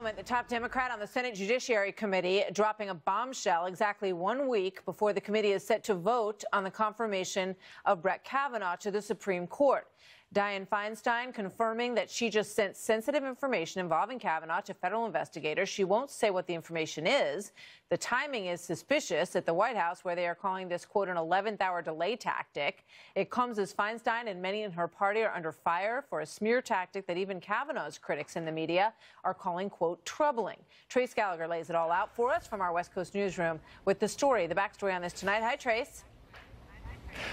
The top Democrat on the Senate Judiciary Committee dropping a bombshell exactly 1 week before the committee is set to vote on the confirmation of Brett Kavanaugh to the Supreme Court. Dianne Feinstein confirming that she just sent sensitive information involving Kavanaugh to federal investigators. She won't say what the information is. The timing is suspicious at the White House, where they are calling this, quote, an 11th-hour delay tactic. It comes as Feinstein and many in her party are under fire for a smear tactic that even Kavanaugh's critics in the media are calling, quote, troubling. Trace Gallagher lays it all out for us from our West Coast newsroom with the story, the backstory on this tonight. Hi, Trace.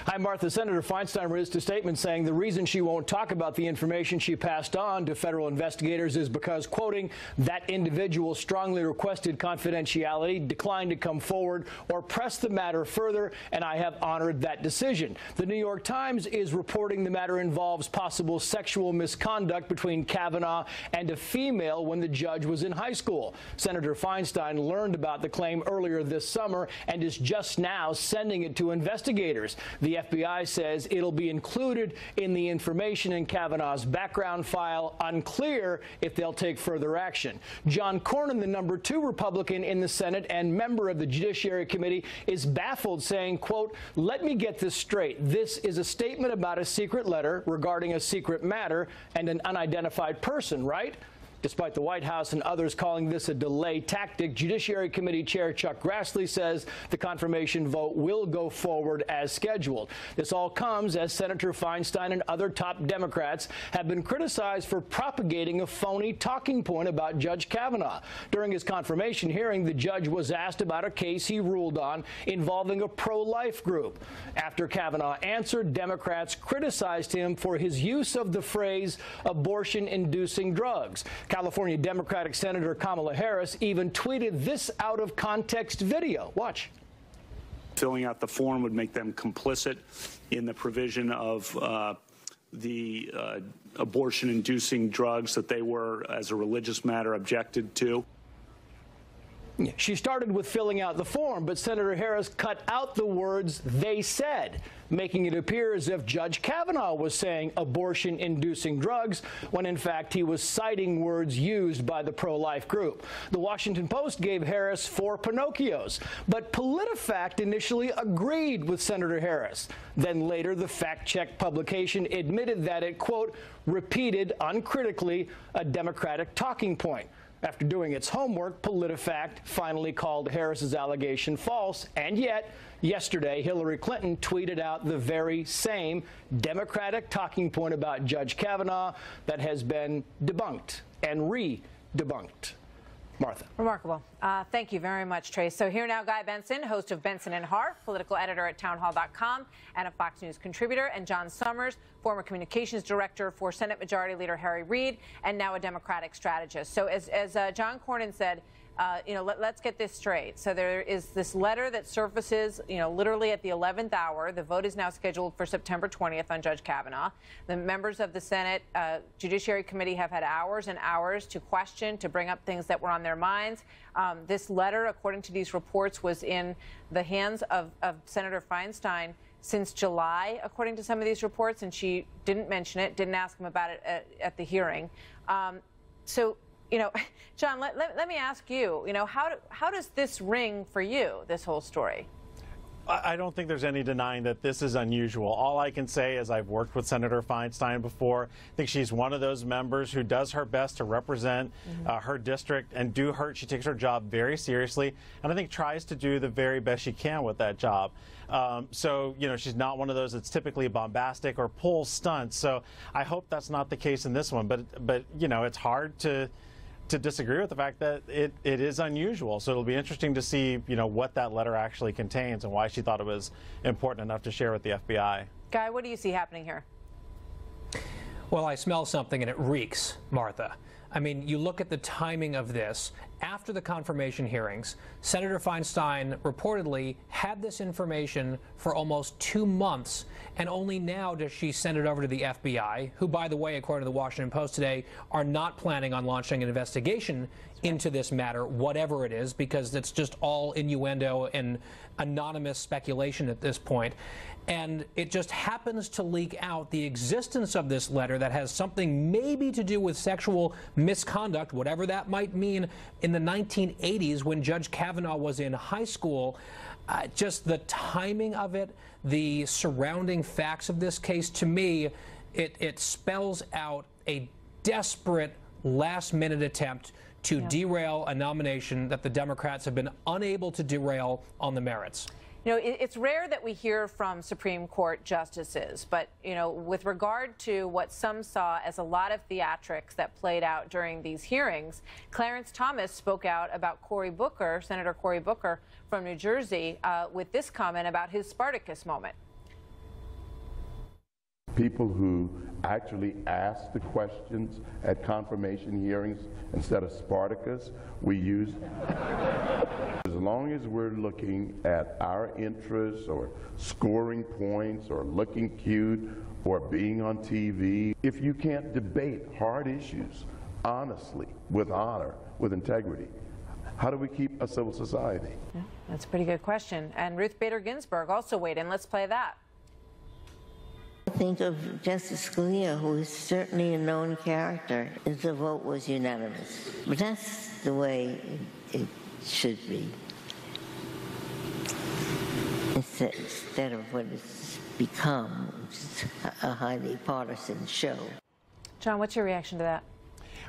Hi, Martha. Senator Feinstein released a statement saying the reason she won't talk about the information she passed on to federal investigators is because, quoting, that individual strongly requested confidentiality, declined to come forward or press the matter further, and I have honored that decision. The New York Times is reporting the matter involves possible sexual misconduct between Kavanaugh and a female when the judge was in high school. Senator Feinstein learned about the claim earlier this summer and is just now sending it to investigators. The FBI says it'll be included in the information in Kavanaugh's background file. Unclear if they'll take further action. John Cornyn, the number 2 Republican in the Senate and member of the Judiciary Committee, is baffled, saying, quote, let me get this straight. This is a statement about a secret letter regarding a secret matter and an unidentified person, right? Despite the White House and others calling this a delay tactic, Judiciary Committee Chair Chuck Grassley says the confirmation vote will go forward as scheduled. This all comes as Senator Feinstein and other top Democrats have been criticized for propagating a phony talking point about Judge Kavanaugh. During his confirmation hearing, the judge was asked about a case he ruled on involving a pro-life group. After Kavanaugh answered, Democrats criticized him for his use of the phrase abortion-inducing drugs. California Democratic Senator Kamala Harris even tweeted this out-of-context video. Watch. Filling out the form would make them complicit in the provision of the abortion-inducing drugs that they were, as a religious matter, objected to. She started with filling out the form, but Senator Harris cut out the words "they said," making it appear as if Judge Kavanaugh was saying abortion-inducing drugs, when in fact he was citing words used by the pro-life group. The Washington Post gave Harris 4 Pinocchios, but PolitiFact initially agreed with Senator Harris. Then later, the fact-check publication admitted that it, quote, repeated uncritically a Democratic talking point. After doing its homework, PolitiFact finally called Harris's allegation false, and yet, yesterday, Hillary Clinton tweeted out the very same Democratic talking point about Judge Kavanaugh that has been debunked and re-debunked. Martha. Remarkable. Thank you very much, Trace. So here now, Guy Benson, host of Benson and Hart, political editor at townhall.com and a Fox News contributor, and John Summers, former communications director for Senate Majority Leader Harry Reid, and now a Democratic strategist. So as John Cornyn said, let's get this straight. So there is this letter that surfaces, literally at the 11th hour. The vote is now scheduled for September 20th on Judge Kavanaugh. The members of the Senate Judiciary Committee have had hours and hours to question, to bring up things that were on their minds. This letter, according to these reports, was in the hands of Senator Feinstein since July, according to some of these reports, and she didn't mention it, didn't ask him about it at the hearing. John, let me ask you, how does this ring for you, this whole story? I don't think there's any denying that this is unusual. All I can say is I've worked with Senator Feinstein before. I think she's one of those members who does her best to represent her district and she takes her job very seriously, and I think tries to do the very best she can with that job. She's not one of those that's typically bombastic or pulls stunts. So I hope that's not the case in this one. But it's hard to disagree with the fact that it is unusual. So it'll be interesting to see, what that letter actually contains and why she thought it was important enough to share with the FBI. Guy, what do you see happening here? Well, I smell something and it reeks, Martha. I mean, you look at the timing of this. After the confirmation hearings, Senator Feinstein reportedly had this information for almost 2 months, and only now does she send it over to the FBI, who, by the way, according to the Washington Post today, are not planning on launching an investigation into this matter, whatever it is, because it's just all innuendo and anonymous speculation at this point. And it just happens to leak out the existence of this letter that has something maybe to do with sexual misconduct, whatever that might mean, in the 1980s when Judge Kavanaugh was in high school. Just the timing of it, the surrounding facts of this case, to me, it spells out a desperate last-minute attempt to derail a nomination that the Democrats have been unable to derail on the merits. You know, it's rare that we hear from Supreme Court justices, but, you know, with regard to what some saw as a lot of theatrics that played out during these hearings, Clarence Thomas spoke out about Cory Booker, Senator Cory Booker from New Jersey, with this comment about his Spartacus moment. People who actually ask the questions at confirmation hearings instead of Spartacus, we use. As long as we're looking at our interests or scoring points or looking cute or being on TV, if you can't debate hard issues honestly, with honor, with integrity, how do we keep a civil society? Yeah, that's a pretty good question. And Ruth Bader Ginsburg also weighed in. Let's play that. Think of Justice Scalia, who is certainly a known character, if the vote was unanimous. But that's the way it should be, instead of what it's become, which is a highly partisan show. John, what's your reaction to that?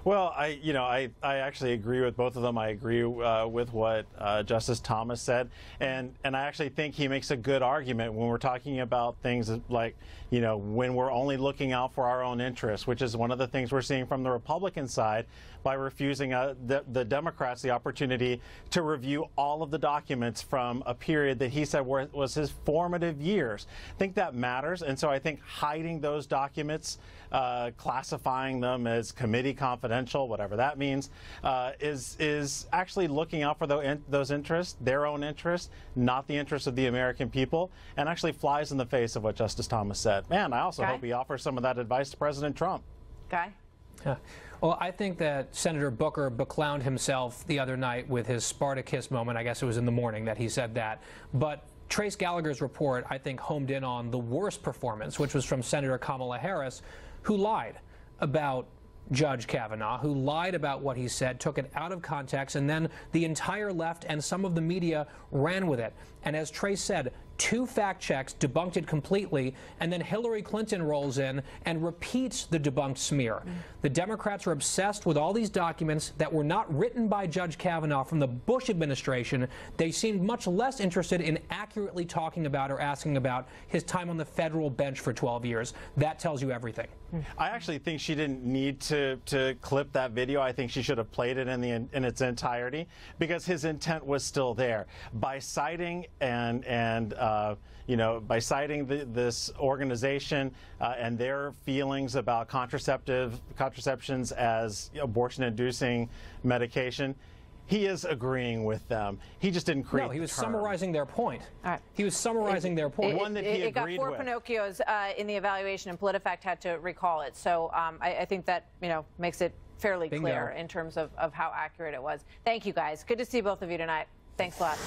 Well, I actually agree with both of them. I agree with what Justice Thomas said, and I actually think he makes a good argument when we're talking about things like, you know, when we're only looking out for our own interests, which is one of the things we're seeing from the Republican side by refusing the Democrats the opportunity to review all of the documents from a period that he said was his formative years. I think that matters, and so I think hiding those documents, classifying them as committee confidential, whatever that means, is actually looking out for those interests, their own interests, not the interests of the American people, and actually flies in the face of what Justice Thomas said. Man, I also hope he offers some of that advice to President Trump. Guy? Well, I think that Senator Booker beclowned himself the other night with his Spartacus moment. I guess it was in the morning that he said that. But Trace Gallagher's report, I think, homed in on the worst performance, which was from Senator Kamala Harris, who lied about Judge Kavanaugh, who lied about what he said, took it out of context, and then the entire left and some of the media ran with it. And as Trace said, 2 fact checks debunked it completely, and then Hillary Clinton rolls in and repeats the debunked smear. The Democrats are obsessed with all these documents that were not written by Judge Kavanaugh from the Bush administration. They seemed much less interested in accurately talking about or asking about his time on the federal bench for 12 years. That tells you everything. I actually think she didn't need to clip that video. I think she should have played it in its entirety, because his intent was still there. By citing by citing this organization and their feelings about contraceptions as abortion-inducing medication, he is agreeing with them. He just didn't create. No, he was summarizing their point. All right. He was summarizing their point. One that he agreed with. It got 4 Pinocchios in the evaluation, and PolitiFact had to recall it. So I think that, you know, makes it fairly clear in terms of how accurate it was. Thank you, guys. Good to see both of you tonight. Thanks a lot.